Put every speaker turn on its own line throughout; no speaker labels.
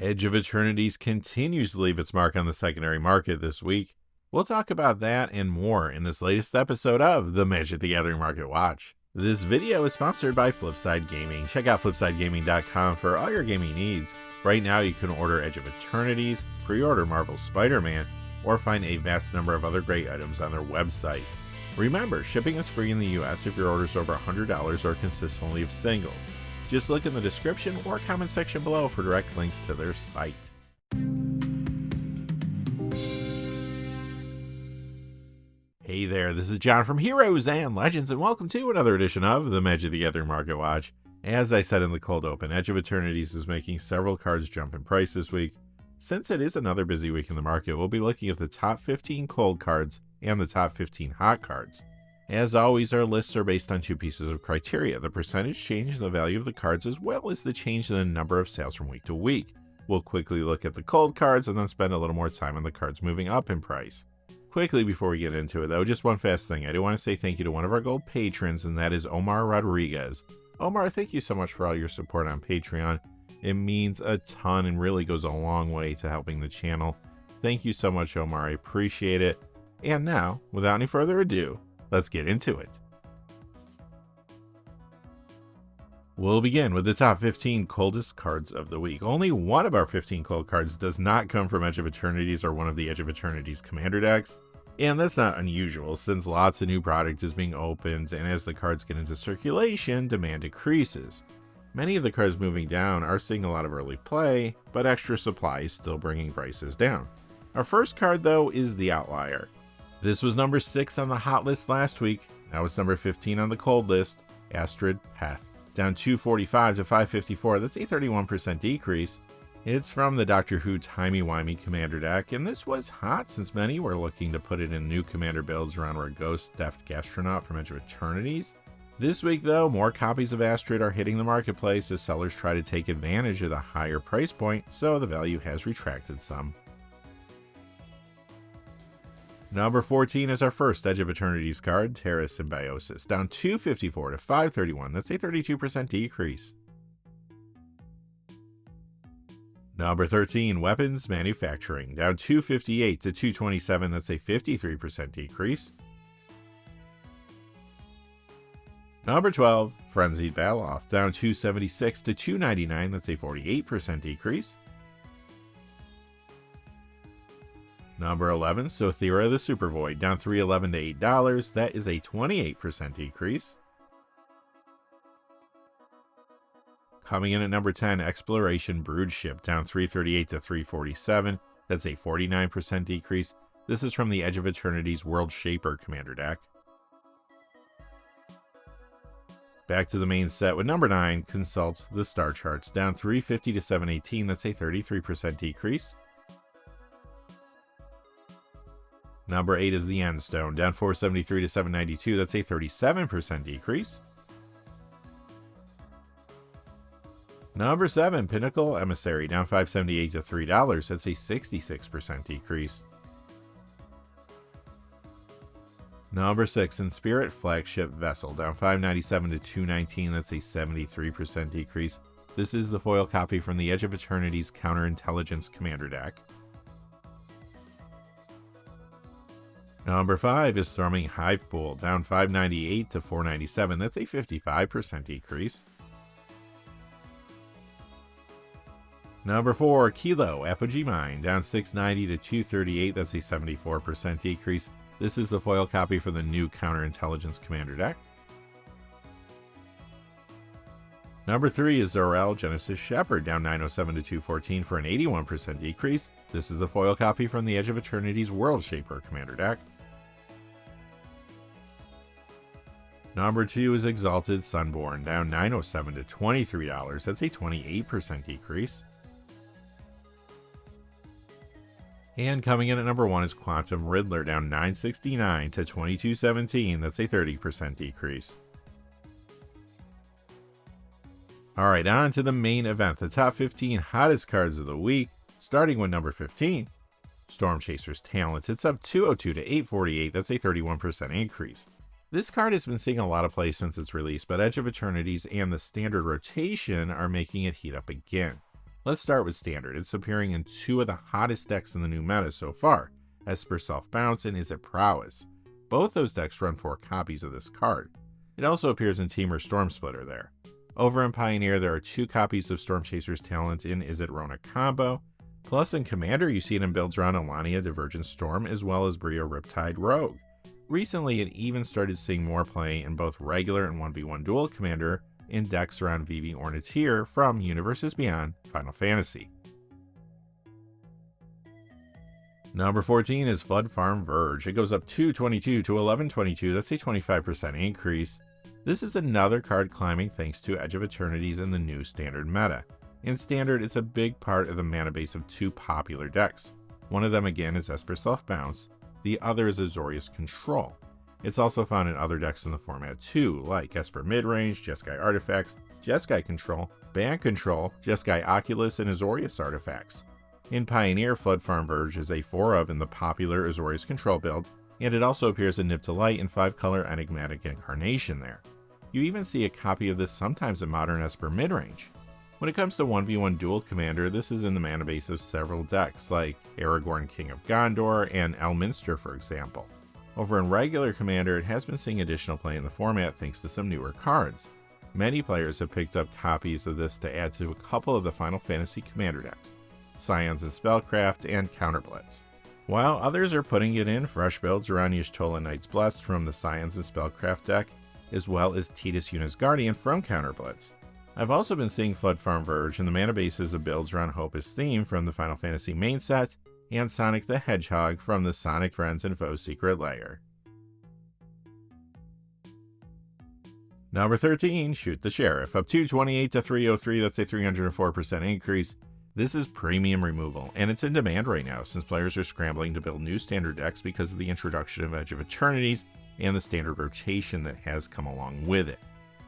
Edge of Eternities continues to leave its mark on the secondary market this week. We'll talk about that and more in this latest episode of the Magic the Gathering Market Watch. This video is sponsored by Flipside Gaming. Check out flipsidegaming.com for all your gaming needs. Right now you can order Edge of Eternities, pre-order Marvel's Spider-Man, or find a vast number of other great items on their website. Remember, shipping is free in the US if your order is over $100 or consists only of singles. Just look in the description or comment section below for direct links to their site. Hey there, this is John from Heroes and Legends, and welcome to another edition of the Magic the Gathering Market Watch. As I said in the cold open, Edge of Eternities is making several cards jump in price this week. Since it is another busy week in the market, we'll be looking at the top 15 cold cards and the top 15 hot cards. As always, our lists are based on two pieces of criteria: the percentage change in the value of the cards, as well as the change in the number of sales from week to week. We'll quickly look at the cold cards and then spend a little more time on the cards moving up in price. Quickly before we get into it though, just one fast thing. I do want to say thank you to one of our gold patrons, and that is Omar Rodriguez. Omar, thank you so much for all your support on Patreon. It means a ton and really goes a long way to helping the channel. Thank you so much, Omar. I appreciate it. And now, without any further ado, let's get into it. We'll begin with the top 15 coldest cards of the week. Only one of our 15 cold cards does not come from Edge of Eternities or one of the Edge of Eternities commander decks. And that's not unusual, since lots of new product is being opened, and as the cards get into circulation, demand decreases. Many of the cards moving down are seeing a lot of early play, but extra supply is still bringing prices down. Our first card though is the Outlier. This was number 6 on the hot list last week. Now it's number 15 on the cold list. Astrid Peth, down 245 to 554. That's a 31% decrease. It's from the Doctor Who timey-wimey commander deck, and this was hot since many were looking to put it in new commander builds around our Ghost Deft Gastronaut from Edge of Eternities. This week though, more copies of Astrid are hitting the marketplace as sellers try to take advantage of the higher price point, so the value has retracted some. Number 14 is our first Edge of Eternities card, Terra Symbiosis, down 254 to 531. That's a 32% decrease. Number 13, Weapons Manufacturing, down 258 to 227. That's a 53% decrease. Number 12, Frenzied Baloth, down 276 to 299. That's a 48% decrease. Number 11, Sothera the Super Void, down 311 to $8. That is a 28% decrease. Coming in at number 10, Exploration Broodship, down 338 to 347. That's a 49% decrease. This is from the Edge of Eternities World Shaper commander deck. Back to the main set with number 9, Consult the Star Charts, down 350 to 718. That's a 33% decrease. Number 8 is the Endstone, down 473 to 792. That's a 37% decrease. Number 7, Pinnacle Emissary, down 578 to $3. That's a 66% decrease. Number 6, Inspirit Flagship Vessel, down 597 to 219. That's a 73% decrease. This is the foil copy from the Edge of Eternities Counterintelligence commander deck. Number 5 is Thrumming Hivepool, down 598 to 497. That's a 55% decrease. Number 4, Kilo Apogee Mine, down 690 to 238. That's a 74% decrease. This is the foil copy for the new Counterintelligence commander deck. Number 3 is Zorel Genesis Shepherd, down 907 to 214 for an 81% decrease. This is the foil copy from the Edge of Eternities World Shaper commander deck. Number 2 is Exalted Sunborn, down 907 to $23. That's a 28% decrease. And coming in at number 1 is Quantum Riddler, down 969 to 2217. That's a 30% decrease. Alright, on to the main event, the top 15 hottest cards of the week, starting with number 15, Storm Chaser's Talent. It's up 202 to 848. That's a 31% increase. This card has been seeing a lot of play since its release, but Edge of Eternities and the standard rotation are making it heat up again. Let's start with Standard. It's appearing in two of the hottest decks in the new meta so far, Esper Self-Bounce and Is It Prowess. Both those decks run 4 copies of this card. It also appears in Team or Storm Splitter there. Over in Pioneer, there are 2 copies of Storm Chaser's Talent in Is It Rona combo. Plus in Commander, you see it in builds around Alania Divergent Storm as well as Brio Riptide Rogue. Recently, it even started seeing more play in both regular and 1v1 dual Commander in decks around Vivi Ornithir from Universes Beyond Final Fantasy. Number 14 is Flood Farm Verge. It goes up 222 to 1122. That's a 25% increase. This is another card climbing thanks to Edge of Eternities in the new Standard meta. In Standard, it's a big part of the mana base of 2 popular decks. One of them again is Esper Self-Bounce, the other is Azorius Control. It's also found in other decks in the format too, like Esper Midrange, Jeskai Artifacts, Jeskai Control, Band Control, Jeskai Oculus, and Azorius Artifacts. In Pioneer, Flood Farm Verge is a 4 of in the popular Azorius Control build, and it also appears in Nib to Light and 5-color Enigmatic Incarnation there. You even see a copy of this sometimes in Modern Esper Midrange. When it comes to 1v1 dual commander, this is in the mana base of several decks, like Aragorn King of Gondor and Elminster for example. Over in regular commander, it has been seeing additional play in the format thanks to some newer cards. Many players have picked up copies of this to add to a couple of the Final Fantasy commander decks, Scions and Spellcraft and Counterblitz, while others are putting it in fresh builds around Y'shtola Knights Blessed from the Scions and Spellcraft deck, as well as Tidus Yuna's Guardian from Counterblitz. I've also been seeing Flood Farm Verge in the mana bases of builds around Hopus Theme from the Final Fantasy main set, and Sonic the Hedgehog from the Sonic Friends and Foes Secret Lair. Number 13, Shoot the Sheriff, up 228 to 303, that's a 304% increase. This is premium removal, and it's in demand right now since players are scrambling to build new standard decks because of the introduction of Edge of Eternities and the standard rotation that has come along with it.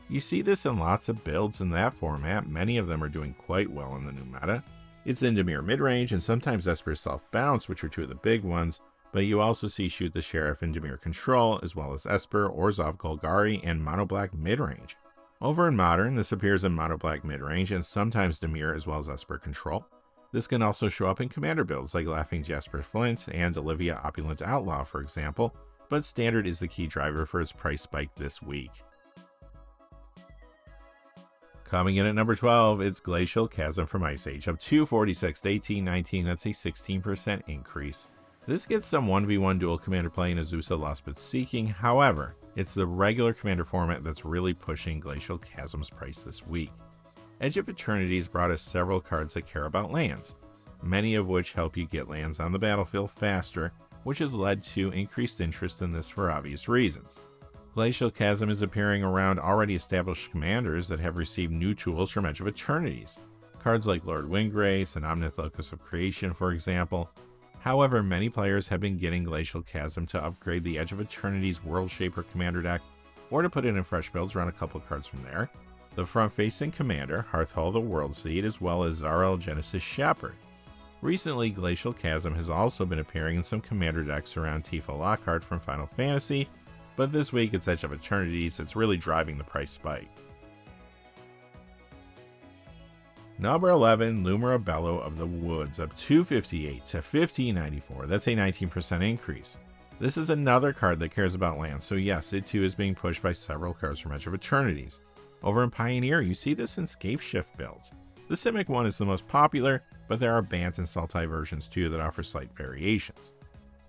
You see this in lots of builds in that format, many of them are doing quite well in the new meta. It's in Dimir Midrange and sometimes Esper Self-Bounce, which are 2 of the big ones, but you also see Shoot the Sheriff in Dimir Control, as well as Esper, Orzhov Golgari, and Mono Black Midrange. Over in Modern, this appears in Mono Black Midrange and sometimes Dimir as well as Esper Control. This can also show up in commander builds like Laughing Jasper Flint and Olivia Opulent Outlaw for example, but Standard is the key driver for its price spike this week. Coming in at number 12, it's Glacial Chasm from Ice Age, up 246 to 1819, that's a 16% increase. This gets some 1v1 dual commander play in Azusa Lost But Seeking, however, it's the regular commander format that's really pushing Glacial Chasm's price this week. Edge of Eternities brought us several cards that care about lands, many of which help you get lands on the battlefield faster, which has led to increased interest in this for obvious reasons. Glacial Chasm is appearing around already established commanders that have received new tools from Edge of Eternities, cards like Lord Windgrace and Omnith Locus of Creation for example. However, many players have been getting Glacial Chasm to upgrade the Edge of Eternities World Shaper commander deck, or to put it in fresh builds around a couple cards from there, the front-facing commander, Hearthhall the World Seed, as well as Zarael Genesis Shepherd. Recently, Glacial Chasm has also been appearing in some commander decks around Tifa Lockhart from Final Fantasy, but this week it's Edge of Eternities that's really driving the price spike. Number 11, Lumira Bellow of the Woods, up 258 to 1594, that's a 19% increase. This is another card that cares about land, so yes, it too is being pushed by several cards from Edge of Eternities. Over in Pioneer, you see this in Scapeshift builds. The Simic one is the most popular, but there are Bant and Sultai versions too that offer slight variations.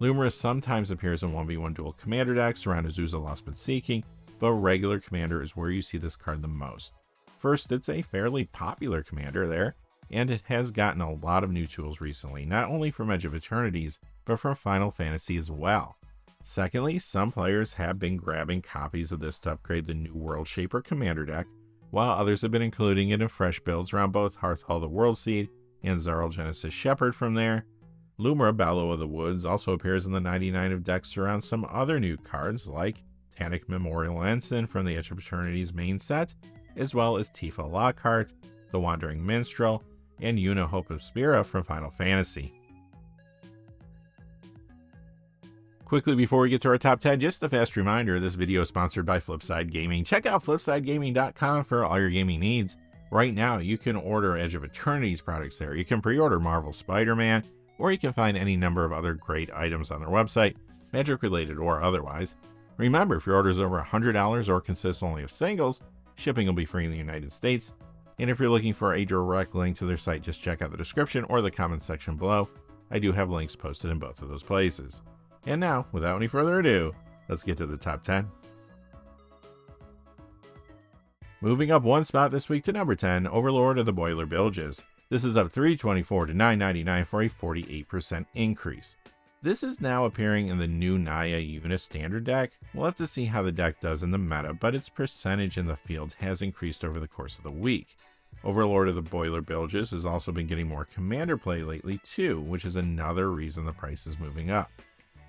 Lumira sometimes appears in 1v1 dual commander decks around Azusa Lost But Seeking, but regular commander is where you see this card the most. First, it's a fairly popular commander there, and it has gotten a lot of new tools recently, not only from Edge of Eternities, but from Final Fantasy as well. Secondly, some players have been grabbing copies of this to upgrade the new World Shaper commander deck, while others have been including it in fresh builds around both Hearthhall the World Seed and Zarael Genesis Shepherd from there. Lumira Bellow of the Woods also appears in the 99 of decks around some other new cards like Tannic Memorial Ensign from the Edge of Eternities main set, as well as Tifa Lockhart, the Wandering Minstrel, and Yuna Hope of Spira from Final Fantasy. Quickly before we get to our top 10, just a fast reminder, this video is sponsored by Flipside Gaming. Check out flipsidegaming.com for all your gaming needs. Right now, you can order Edge of Eternity's products there. You can pre-order Marvel Spider-Man, or you can find any number of other great items on their website, Magic-related or otherwise. Remember, if your order is over $100 or consists only of singles, shipping will be free in the United States. And if you're looking for a direct link to their site, just check out the description or the comment section below. I do have links posted in both of those places. And now, without any further ado, let's get to the top 10. Moving up one spot this week to number 10, Overlord of the Boiler Bilges. This is up $324 to $999 for a 48% increase. This is now appearing in the new Naya Una standard deck. We'll have to see how the deck does in the meta, but its percentage in the field has increased over the course of the week. Overlord of the Boiler Bilges has also been getting more commander play lately too, which is another reason the price is moving up.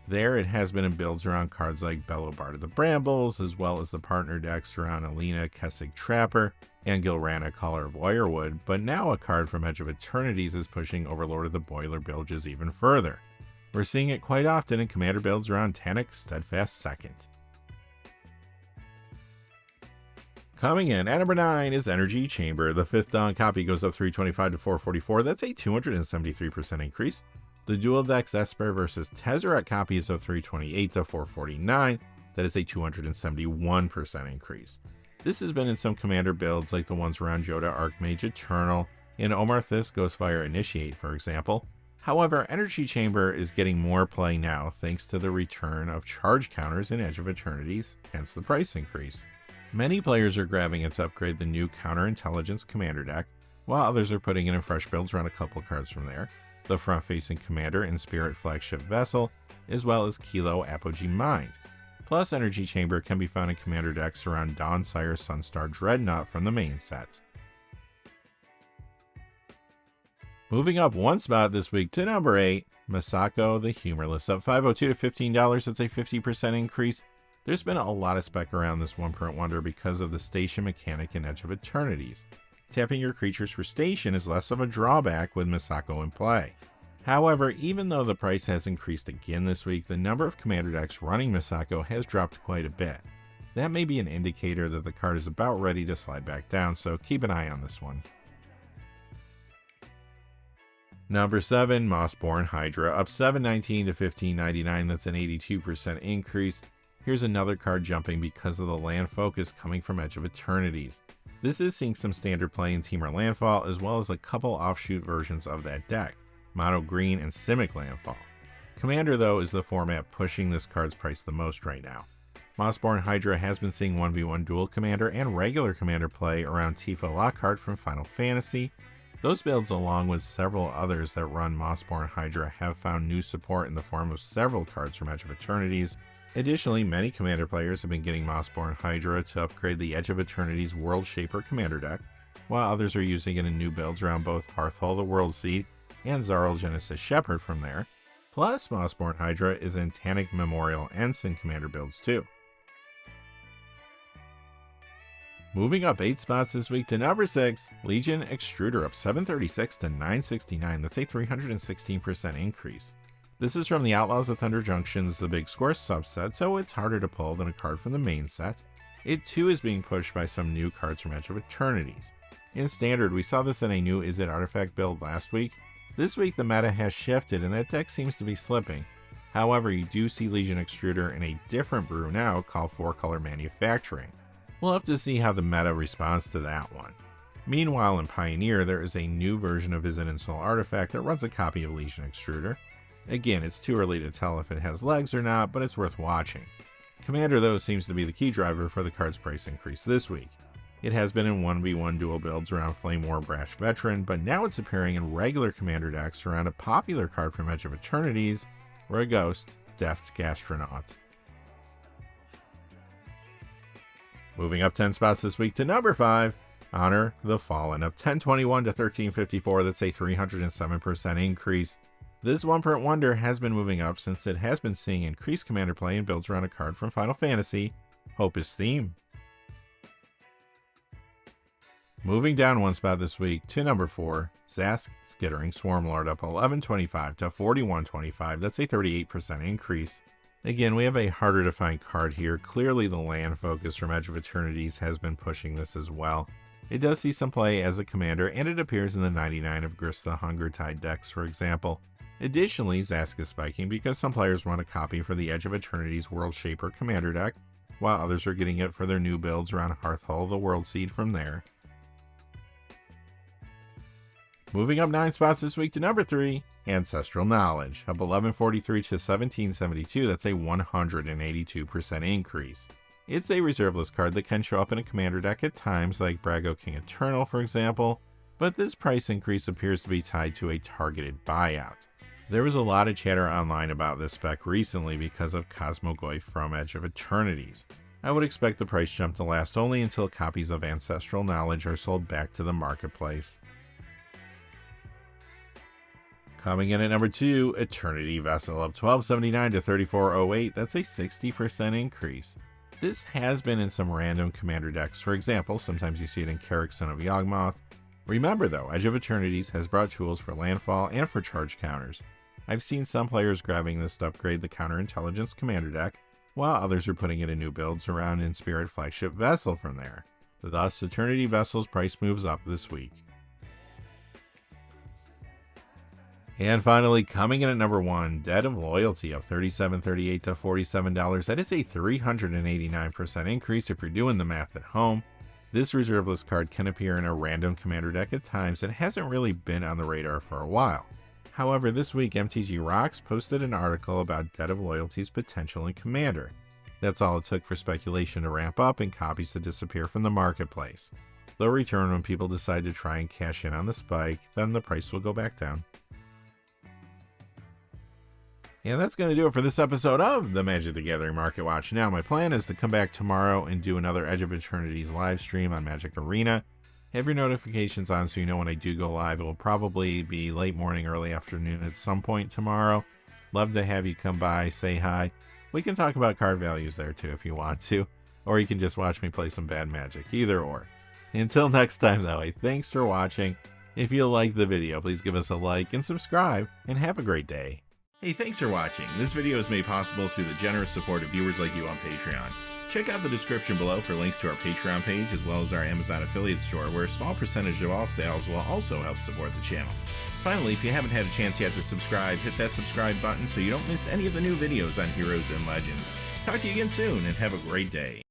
There, it has been in builds around cards like Bellowbard of the Brambles, as well as the partner decks around Alina Kessig Trapper and Gilrana Caller of Wirewood, but now a card from Edge of Eternities is pushing Overlord of the Boiler Bilges even further. We're seeing it quite often in commander builds around Tanic Steadfast Second. Coming in at number 9 is Energy Chamber. The 5th Dawn copy goes up $325 to $444. That's a 273% increase. The Dual Decks Esper versus Tezzeret copy is up $328 to $449. That is a 271% increase. This has been in some commander builds like the ones around Joda Archmage Eternal and Omar Thys Ghostfire Initiate, for example. However, Energy Chamber is getting more play now thanks to the return of charge counters in Edge of Eternities, hence the price increase. Many players are grabbing it to upgrade the new Counterintelligence commander deck, while others are putting in fresh builds around a couple cards from there. The front-facing commander and Spirit Flagship Vessel, as well as Kilo Apogee Mind. Plus, Energy Chamber can be found in commander decks around Dawnsire Sunstar Dreadnought from the main set. Moving up one spot this week to number 8, Masako the Humorless, up $502 to $15. That's a 50% increase. There's been a lot of spec around this one-print wonder because of the station mechanic in Edge of Eternities. Tapping your creatures for station is less of a drawback with Masako in play. However, even though the price has increased again this week, the number of commander decks running Masako has dropped quite a bit. That may be an indicator that the card is about ready to slide back down, so keep an eye on this one. Number 7, Mossborn Hydra, up $719 to $15.99. That's an 82% increase. Here's another card jumping because of the land focus coming from Edge of Eternities. This is seeing some standard play in Temur Landfall, as well as a couple offshoot versions of that deck, Mono Green and Simic Landfall. Commander, though, is the format pushing this card's price the most right now. Mossborn Hydra has been seeing 1v1 dual commander and regular commander play around Tifa Lockhart from Final Fantasy. Those builds, along with several others that run Mossborn Hydra, have found new support in the form of several cards from Edge of Eternities. Additionally, many commander players have been getting Mossborn Hydra to upgrade the Edge of Eternities World Shaper commander deck, while others are using it in new builds around both Hearthhole the World Seed and Zarl Genesis Shepherd from there. Plus, Mossborn Hydra is in Tanic Memorial Ensign commander builds too. Moving up 8 spots this week to number 6, Legion Extruder, up $736 to $969. That's a 316% increase. This is from the Outlaws of Thunder Junction's The Big Score subset, so it's harder to pull than a card from the main set. It too is being pushed by some new cards from Edge of Eternities. In Standard, we saw this in a new Is It Artifact build last week. This week the meta has shifted and that deck seems to be slipping. However, you do see Legion Extruder in a different brew now called 4-Color Manufacturing. We'll have to see how the meta responds to that one. Meanwhile, in Pioneer, there is a new version of Is It Install Artifact that runs a copy of Legion Extruder. Again, it's too early to tell if it has legs or not, but it's worth watching. Commander, though, seems to be the key driver for the card's price increase this week. It has been in 1v1 dual builds around Flame War Brash Veteran, but now it's appearing in regular commander decks around a popular card from Edge of Eternities, Raghost, Deft Gastronaut. Moving up 10 spots this week to number 5, Honor the Fallen, up $1021 to $1354. That's a 307% increase. This one-print wonder has been moving up since it has been seeing increased commander play and builds around a card from Final Fantasy, Hopus Theme. Moving down one spot this week to number 4, Zask Skittering Swarmlord, up $1125 to $4125. That's a 38% increase. Again, we have a harder to find card here. Clearly the land focus from Edge of Eternities has been pushing this as well. It does see some play as a commander, and it appears in the 99 of Grista Hungertide decks, for example. Additionally, Zask is spiking because some players want a copy for the Edge of Eternity's World Shaper commander deck, while others are getting it for their new builds around Hearthhall the World Seed from there. Moving up 9 spots this week to number 3, Ancestral Knowledge, up 1143 to 1772, that's a 182% increase. It's a reserveless card that can show up in a commander deck at times, like Brago King Eternal for example, but this price increase appears to be tied to a targeted buyout. There was a lot of chatter online about this spec recently because of Cosmogoyf from Edge of Eternities. I would expect the price jump to last only until copies of Ancestral Knowledge are sold back to the marketplace. Coming in at number 2, Eternity Vessel, up 1279 to 3408, that's a 60% increase. This has been in some random commander decks. For example, sometimes you see it in Carrick, Son of Yawgmoth. Remember though, Edge of Eternities has brought tools for landfall and for charge counters. I've seen some players grabbing this to upgrade the Counterintelligence commander deck, while others are putting it in new builds around in Spirit Flagship Vessel from there. Thus, Eternity Vessel's price moves up this week. And finally, coming in at number 1, Debt of Loyalty, up $37.38 to $47. That is a 389% increase if you're doing the math at home. This reserveless card can appear in a random commander deck at times and hasn't really been on the radar for a while. However, this week MTG Rocks posted an article about Debt of Loyalty's potential in Commander. That's all it took for speculation to ramp up and copies to disappear from the marketplace. They'll return when people decide to try and cash in on the spike, then the price will go back down. And that's going to do it for this episode of the Magic the Gathering Market Watch. Now, my plan is to come back tomorrow and do another Edge of Eternities live stream on Magic Arena. Have your notifications on so you know when I do go live. It will probably be late morning, early afternoon at some point tomorrow. Love to have you come by, say hi. We can talk about card values there too if you want to. Or you can just watch me play some bad Magic, either or. Until next time though, thanks for watching. If you liked the video, please give us a like and subscribe, and have a great day. Hey, thanks for watching. This video is made possible through the generous support of viewers like you on Patreon. Check out the description below for links to our Patreon page as well as our Amazon affiliate store, where a small percentage of all sales will also help support the channel. Finally, if you haven't had a chance yet to subscribe, hit that subscribe button so you don't miss any of the new videos on Heroes and Legends. Talk to you again soon, and have a great day.